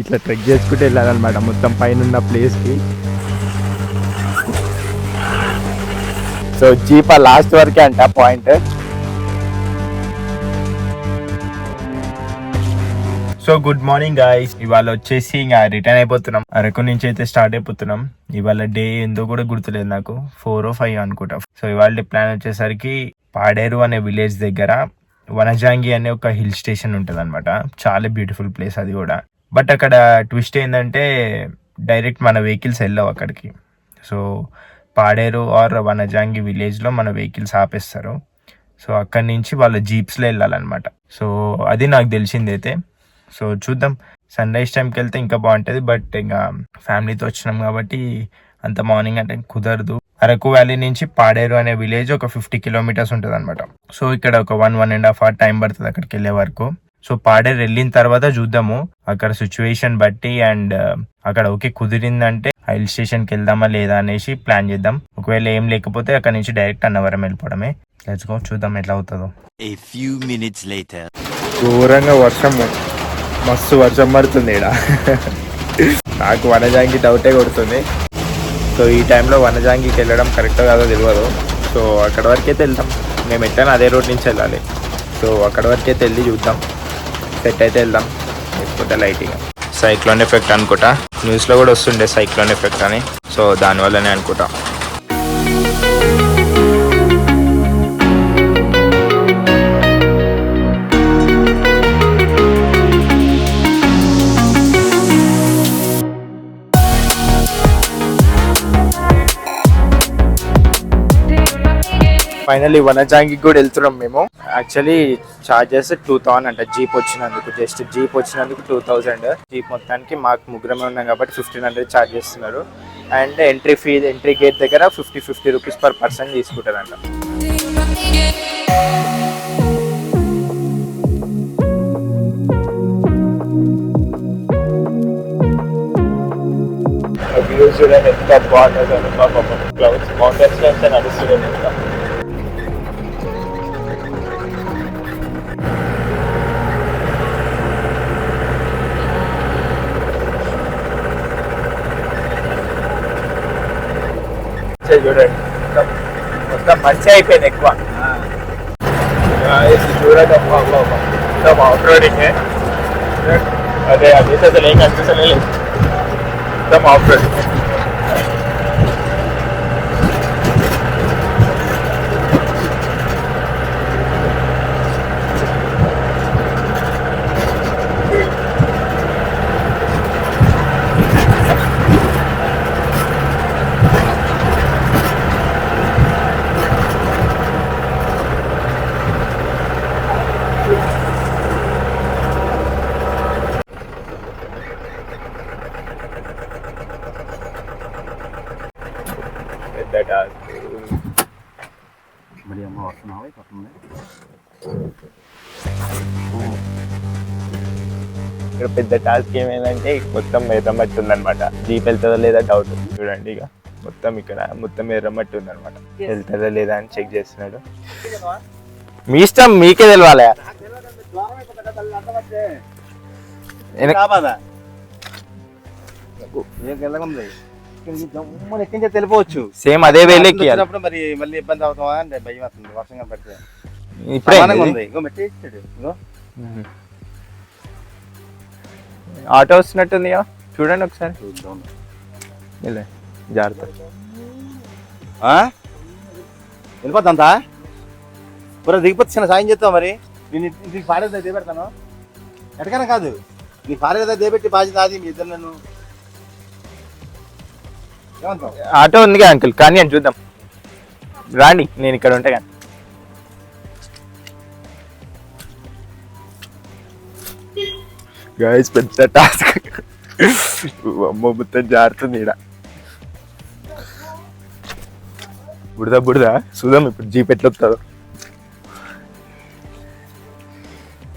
ఇట్లా ట్రెక్ చేసుకుంటూ వెళ్ళాలన్నమాట మొత్తం పైన ఉన్న ప్లేస్కి. సో జీప్ లాస్ట్ వరకే అంట point. So good morning guys, ఇవాళ వచ్చేసి ఇంకా రిటర్న్ అయిపోతున్నాం. అరకు నుంచి అయితే స్టార్ట్ అయిపోతున్నాం. ఇవాళ డే ఎంతో కూడా గుర్తులేదు నాకు, 4 or 5 అనుకుంటా. సో ఇవాళ ప్లాన్ వచ్చేసరికి పాడేరు అనే విలేజ్ దగ్గర వనజాంగి అనే ఒక హిల్ స్టేషన్ ఉంటుంది అనమాట. చాలా బ్యూటిఫుల్ ప్లేస్ అది కూడా. బట్ అక్కడ ట్విస్ట్ ఏంటంటే డైరెక్ట్ మన వెహికల్స్ వెళ్ళవు అక్కడికి. సో పాడేరు ఆర్ వనజాంగి విలేజ్లో మన వెహికల్స్ ఆపేస్తారు. సో అక్కడి నుంచి వాళ్ళ జీప్స్లో వెళ్ళాలన్నమాట. సో అది నాకు తెలిసిందైతే. సో చూద్దాం, సన్ రైజ్ టైంకి వెళ్తే ఇంకా బాగుంటుంది. బట్ ఇంకా ఫ్యామిలీతో వచ్చినాం కాబట్టి అంత మార్నింగ్ అంటే కుదరదు. అరకు వ్యాలీ నుంచి పాడేరు అనే విలేజ్ ఒక 50 kilometers ఉంటుంది అనమాట. సో ఇక్కడ ఒక 1.5 hour టైం పడుతుంది అక్కడికి వెళ్ళే వరకు. సో పాడేరు వెళ్ళిన తర్వాత చూద్దాము అక్కడ సిచ్యువేషన్ బట్టి. అండ్ అక్కడ ఓకే కుదిరిందంటే హిల్ స్టేషన్కి వెళ్దామా లేదా అనేసి ప్లాన్ చేద్దాం. ఒకవేళ ఏం లేకపోతే అక్కడ నుంచి డైరెక్ట్ అన్నవరం వెళ్ళిపోవడమే. లెట్స్ గో, చూద్దాం ఎట్లా అవుతుందో. ఘోరంగా వర్షం, మస్తు వర్షం పడుతుంది ఇక్కడ. నాకు వనజాంగి డౌటే కొడుతుంది. సో ఈ టైంలో వనజాంగికి వెళ్ళడం కరెక్ట్ కాదో తెలియదు. సో అక్కడ వరకైతే వెళ్తాం. మేము ఎట్లయినా అదే రోడ్ నుంచి వెళ్ళాలి. సో అక్కడ వరకైతే వెళ్ళి చూద్దాం, సెట్ అయితే వెళ్దాం, లేకపోతే లైటింగ్. సైక్లోన్ ఎఫెక్ట్ అనుకుంటా, న్యూస్లో కూడా వస్తుండే సైక్లోన్ ఎఫెక్ట్ అని. సో దానివల్లనే అనుకుంటా. ఫైనల్లీ వనజాంగి కూడా వెళ్తున్నాం మేము. యాక్చువల్లీ చార్జెస్ 2000 అంట జీప్ వచ్చినందుకు. జస్ట్ జీప్ వచ్చినందుకు 2000. జీప్ మొత్తానికి మాకు ముగ్గురమే ఉన్నాం కాబట్టి 1500 ఛార్జ్ చేస్తున్నారు. అండ్ ఎంట్రీ గేట్ దగ్గర 50 rupees per person తీసుకుంటారంట. వ్యూస్ చూడండి ఎంత బాగుంటుంది. క్లౌడ్స్ మౌంటైన్స్ లో ఎంత నడుస్తుంది ఎంత. చూడండి మొత్తం మంచి అయిపోయింది ఎక్కువ. చూడండి మొత్తం ఆఫ్ రోడింగ్. అదే అది అసలు ఏం కనిపిస్తలే లేదు, మొత్తం ఆఫ్ రోడింగ్. ఇక్కడ పెద్ద టాస్క్ ఏమైందంటే మొత్తం ఎర్రమట్టి ఉందనమాట. జీప్ వెళ్తుందా లేదా డౌట్. చూడండి ఇక మొత్తం ఇక్కడ మొత్తం ఎర్రమట్టి ఉందనమాట. వెళ్తుందా లేదా అని చెక్ చేస్తున్నాడు. మీ ఇష్టం, మీకే తెలవాలి. తెలిపోవచ్చు సేమ్ అదే వేలే మరి మళ్ళీ ఇబ్బంది అవుతావా అంటే భయం వస్తుంది. వర్షంగా పడితే ఆటో వస్తున్నట్టుంది. చూడండి ఒకసారి, జాగ్రత్త. వెళ్ళిపోద్దంతా పూర దిగిపోతే చిన్న సాయం చేస్తావు. మరి నీకు పాడేదా దిగబెడతాను ఎటకైనా కాదు. నీ పాడేదా దిగబెట్టి బాధ్యత అది. మీ ఇద్దరు నన్ను ఆటో ఉందిగా అంకుల్, కానీ అని చూద్దాం. రాండి, నేను ఇక్కడ ఉంటా. కానీ గైస్ పెద్ద టాస్క్. అమ్మ మొత్తం జారుతుంది ఇక్కడ. బుడదా చూద్దాం ఇప్పుడు జీప్ ఎట్లా వస్తుందో.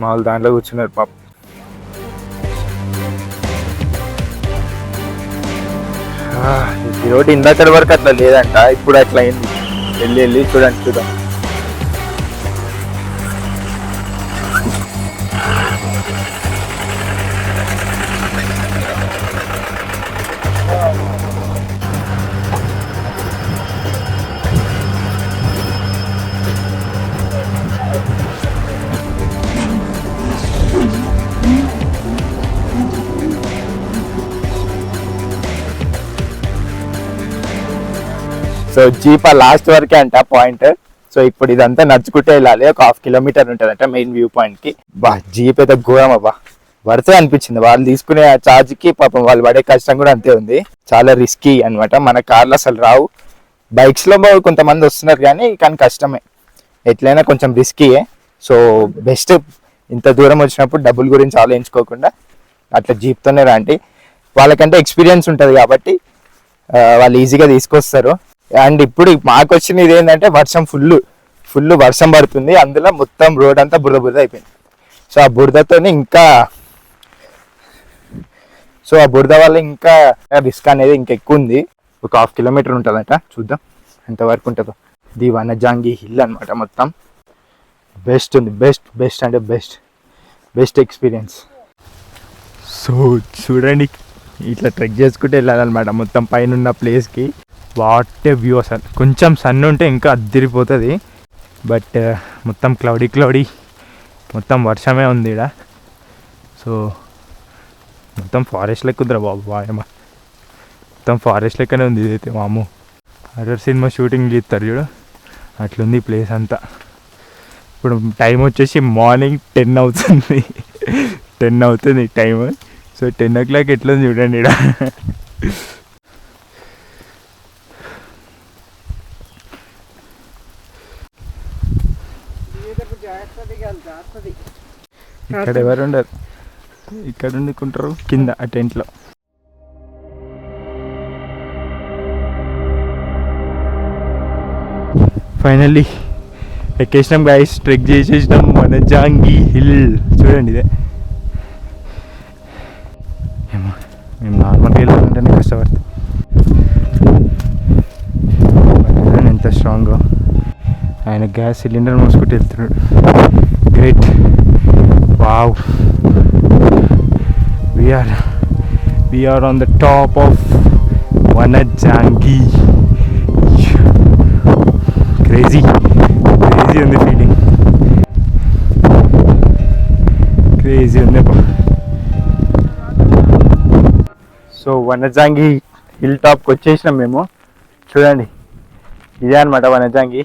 మా వాళ్ళు దాంట్లో కూర్చున్నారు పాప. ఈ రోడ్డు ఇందాక వరకు అట్లా లేదంట, ఇప్పుడు అట్లా అయింది. వెళ్ళి చూద్దాం. సో జీప్ ఆ లాస్ట్ వరకే అంట పాయింట్. సో ఇప్పుడు ఇదంతా నడుచుకుంటే వెళ్ళాలి, ఒక 1/2 కిలోమీటర్ ఉంటుంది అంట మెయిన్ వ్యూ పాయింట్ కి. బా జీప్ అయితే ఘోరం అబ్బా, వర్తే అనిపించింది. వాళ్ళు తీసుకునే ఛార్జ్ కి పాపం వాళ్ళు పడే కష్టం కూడా అంతే ఉంది. చాలా రిస్కీ అన్నమాట, మన కార్లు అసలు రావు. బైక్స్ లో కొంతమంది వస్తున్నారు కానీ కష్టమే, ఎట్లయినా కొంచెం రిస్కీయే. సో బెస్ట్ ఇంత దూరం వచ్చినప్పుడు డబ్బుల గురించి ఆలోచించుకోకుండా అట్లా జీప్తోనే రండి. వాళ్ళకంటే ఎక్స్పీరియన్స్ ఉంటుంది కాబట్టి వాళ్ళు ఈజీగా తీసుకొస్తారు. అండ్ ఇప్పుడు మాకు వచ్చిన ఇది ఏంటంటే వర్షం ఫుల్ వర్షం పడుతుంది, అందులో మొత్తం రోడ్ అంతా బురద అయిపోయింది. సో ఆ బురద వల్ల ఇంకా రిస్క్ అనేది ఇంకా ఎక్కువ ఉంది. ఒక 1/2 కిలోమీటర్ ఉంటుందట, చూద్దాం ఎంతవరకు ఉంటుందో. ఇది వనజాంగి హిల్ అనమాట. మొత్తం బెస్ట్ ఉంది, బెస్ట్ అంటే బెస్ట్ ఎక్స్పీరియన్స్. సో చూడండి, ఇట్లా ట్రెక్ చేసుకుంటే వెళ్ళాలన్నమాట మొత్తం పైన ఉన్న ప్లేస్కి. వాట్ ఏ వ్యూ అసలు. కొంచెం సన్ ఉంటే ఇంకా అద్దరిపోతుంది, బట్ మొత్తం క్లౌడీ మొత్తం వర్షమే ఉంది ఇక్కడ. సో మొత్తం ఫారెస్ట్ లెక్క ఉందిరా బాబు, బాయమ్మ మొత్తం ఫారెస్ట్ లెక్కనే ఉంది ఇదైతే. మాము హర్రర్ సినిమా షూటింగ్ చేస్తారు చూడు, అట్లుంది ప్లేస్ అంతా. ఇప్పుడు టైం వచ్చేసి మార్నింగ్ 10 అవుతుంది, 10 అవుతుంది టైం. సో 10 o'clock ఎట్లుంది చూడండి ఇక్కడ. ఇక్కడ ఎవరు ఉండరు, ఇక్కడ ఉండుకుంటారు కింద ఆ టెంట్లో. ఫైనల్లీ ఎక్కేసినాం గైస్, ట్రెక్ చేసేసినాం వనజాంగి హిల్. చూడండి ఇదే. ఏమో మేము నార్మల్గా వెళ్ళాలంటేనే కష్టపడతాం, ఎంత స్ట్రాంగ్గా. ఆయన గ్యాస్ సిలిండర్ మోసుకుంటూ వెళ్తున్నాడు. Great, wow. We are on the top of Wanajangi. Crazy on the feeling. Crazy on the. So Wanajangi hill top కి వచ్చేసినాం మేము. చూడండి ఇదే అనమాట వనజాంగి.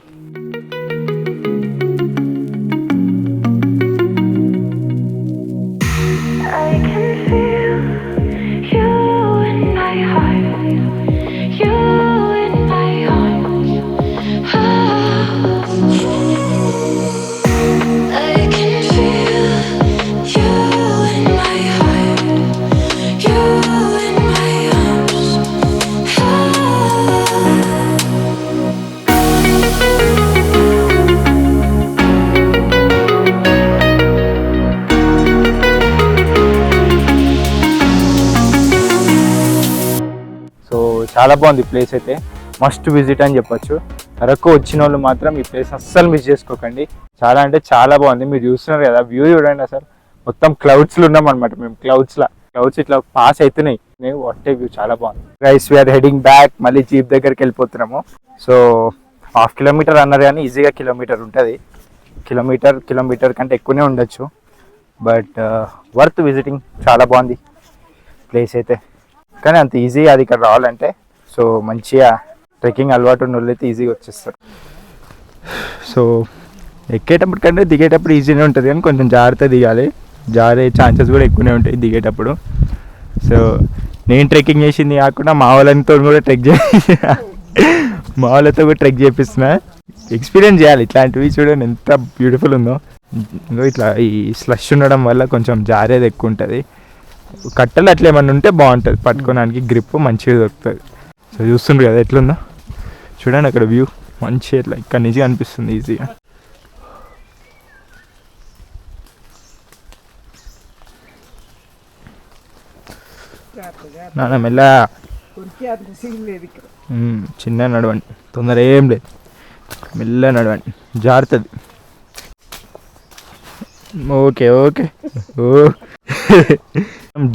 చాలా బాగుంది ప్లేస్ అయితే, మస్ట్ విజిట్ అని చెప్పొచ్చు. అరకు వచ్చిన వాళ్ళు మాత్రం ఈ ప్లేస్ అస్సలు మిస్ చేసుకోకండి. చాలా అంటే చాలా బాగుంది. మీరు చూస్తున్నారు కదా వ్యూ, చూడండి అసలు మొత్తం క్లౌడ్స్లో ఉన్నాం అనమాట మేము. క్లౌడ్స్ ఇట్లా పాస్ అవుతున్నాయి. వాట్ ఏ వ్యూ, చాలా బాగుంది. గైస్ వీఆర్ హెడింగ్ బ్యాక్, మళ్ళీ జీప్ దగ్గరికి వెళ్ళిపోతున్నాము. సో 1/2 కిలోమీటర్ అన్నారు కానీ ఈజీగా కిలోమీటర్ ఉంటుంది. కిలోమీటర్ కంటే ఎక్కువనే ఉండొచ్చు, బట్ వర్త్ విజిటింగ్. చాలా బాగుంది ప్లేస్ అయితే, కానీ అంత ఈజీ అది ఇక్కడ రావాలంటే. సో మంచిగా ట్రెక్కింగ్ అలవాటు ఉన్న వాళ్ళు అయితే ఈజీగా వచ్చేస్తారు. సో ఎక్కేటప్పుడు కంటే దిగేటప్పుడు ఈజీనే ఉంటుంది, కానీ కొంచెం జాగ్రత్త దిగాలి. జారే ఛాన్సెస్ కూడా ఎక్కువనే ఉంటాయి దిగేటప్పుడు. సో నేను ట్రెక్కింగ్ చేసింది కాకుండా మా వాళ్ళతో కూడా ట్రెక్ చేపిస్తున్నా. ఎక్స్పీరియన్స్ చేయాలి ఇట్లాంటివి. చూడండి ఎంత బ్యూటిఫుల్ ఉందో. ఇట్లా ఈ స్లష్ ఉండడం వల్ల కొంచెం జారేది ఎక్కువ ఉంటుంది. కట్టలు అట్లా ఏమన్నా ఉంటే బాగుంటుంది, పట్టుకోవడానికి గ్రిప్ మంచిగా దొరుకుతుంది. సో చూస్తుండ్రు కదా ఎట్లుందో, చూడండి అక్కడ వ్యూ మంచిగా ఇట్లా ఇక్కడ నుంచి అనిపిస్తుంది ఈజీగా. నాన్న మెల్ల చిన్న నడవండి, తొందర ఏం లేదు, మెల్ల నడవండి, జారుతుంది. ఓకే ఓ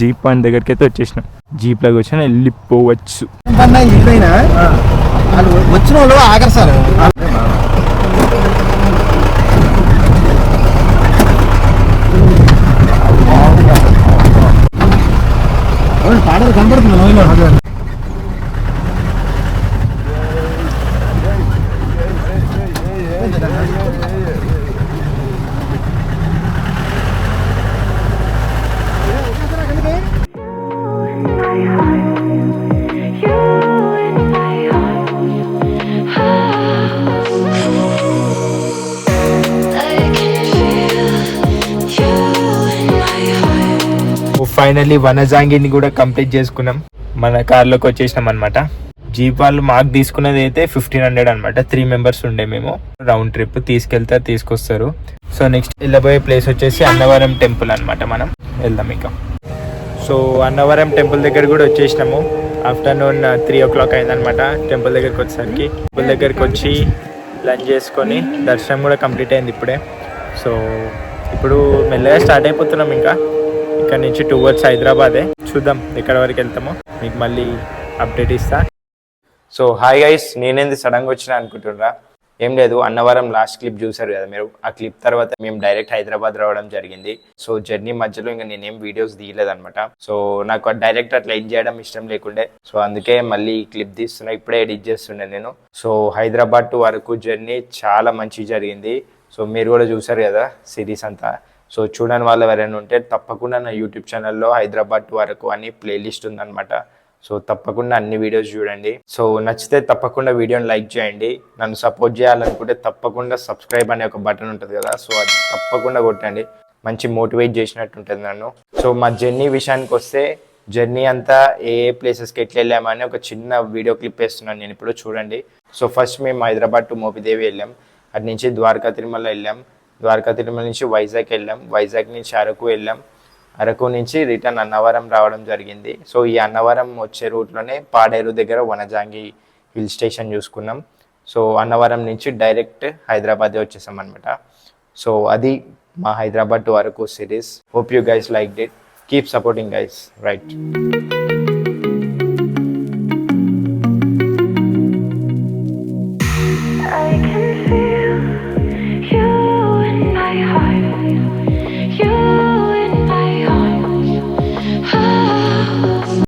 జీప్ పాయింట్ దగ్గరికి అయితే వచ్చేసినాం. జీప్ లాగా వచ్చిన వెళ్ళిపోవచ్చు. వచ్చిన వాళ్ళు ఆగరు సార్. పాడలు కనబడుతున్నాను. ఫైనల్లీ వనజాంగిని కూడా కంప్లీట్ చేసుకున్నాం. మన కార్లోకి వచ్చేసినాం అనమాట. జీప్ వాళ్ళు మాకు తీసుకున్నది అయితే 1500 అనమాట. 3 మెంబర్స్ ఉండే మేము. రౌండ్ ట్రిప్ తీసుకెళ్తారు, తీసుకొస్తారు. సో నెక్స్ట్ వెళ్ళబోయే ప్లేస్ వచ్చేసి అన్నవరం టెంపుల్ అనమాట. మనం వెళ్దాం ఇక. సో అన్నవరం టెంపుల్ దగ్గర కూడా వచ్చేసినాము. ఆఫ్టర్నూన్ 3 o'clock అయిందనమాట. టెంపుల్ దగ్గరికి వచ్చేసరికి టెంపుల్ దగ్గరికి వచ్చి లంచ్ చేసుకొని దర్శనం కూడా కంప్లీట్ అయింది ఇప్పుడే. సో ఇప్పుడు మెల్లగా స్టార్ట్ అయిపోతున్నాం. ఇంకా ఇక్కడ నుంచి టువర్డ్స్ హైదరాబాదే. చూద్దాం ఎక్కడ వరకు వెళ్తామో, మీకు మళ్ళీ అప్డేట్ ఇస్తా. సో హాయ్ గైస్, నేనేంది సడన్గా వచ్చినా అనుకుంటున్నారా? ఏం లేదు, అన్నవరం లాస్ట్ క్లిప్ చూసారు కదా మీరు. ఆ క్లిప్ తర్వాత మేము డైరెక్ట్ హైదరాబాద్ రావడం జరిగింది. సో జర్నీ మధ్యలో ఇంకా నేనేం వీడియోస్ తీయలేదన్నమాట. సో నాకు డైరెక్ట్ అట్లా ఎడిట్ చేయడం ఇష్టం లేకుండే. సో అందుకే మళ్ళీ ఈ క్లిప్ తీస్తున్నా, ఇప్పుడే ఎడిట్ చేస్తుండే నేను. సో హైదరాబాద్ టు వరకు జర్నీ చాలా మంచి జరిగింది. సో మీరు కూడా చూసారు కదా సిరీస్ అంతా. సో చూడని వాళ్ళు ఎవరైనా ఉంటే తప్పకుండా నా యూట్యూబ్ ఛానల్లో హైదరాబాద్ టు వరకు అని ప్లేలిస్ట్ ఉందన్నమాట. సో తప్పకుండా అన్ని వీడియోస్ చూడండి. సో నచ్చితే తప్పకుండా వీడియోని లైక్ చేయండి. నన్ను సపోర్ట్ చేయాలనుకుంటే తప్పకుండా సబ్స్క్రైబ్ అనే ఒక బటన్ ఉంటుంది కదా, సో అది తప్పకుండా కొట్టండి. మంచి మోటివేట్ చేసినట్టు ఉంటుంది నన్ను. సో మా జర్నీ విషయానికి వస్తే, జర్నీ అంతా ఏ ప్లేసెస్కి ఎట్లా వెళ్ళామని ఒక చిన్న వీడియో క్లిప్ వేస్తున్నాను నేను ఇప్పుడు, చూడండి. సో ఫస్ట్ మేము హైదరాబాద్ టు మోపిదేవి వెళ్ళాం. అటు నుంచి ద్వారకా తిరుమల వెళ్ళాం. ద్వారకా తిరుమల నుంచి వైజాగ్ వెళ్ళాం. వైజాగ్ నుంచి అరకు వెళ్ళాం. అరకు నుంచి రిటర్న్ అన్నవరం రావడం జరిగింది. సో ఈ అన్నవరం వచ్చే రూట్లోనే పాడేరు దగ్గర వనజాంగి హిల్ స్టేషన్ చూసుకున్నాం. సో అన్నవరం నుంచి డైరెక్ట్ హైదరాబాద్ వచ్చేసాం అనమాట. సో అది మా Hyderabad to Araku series. Hope you guys like it. Keep supporting guys, right.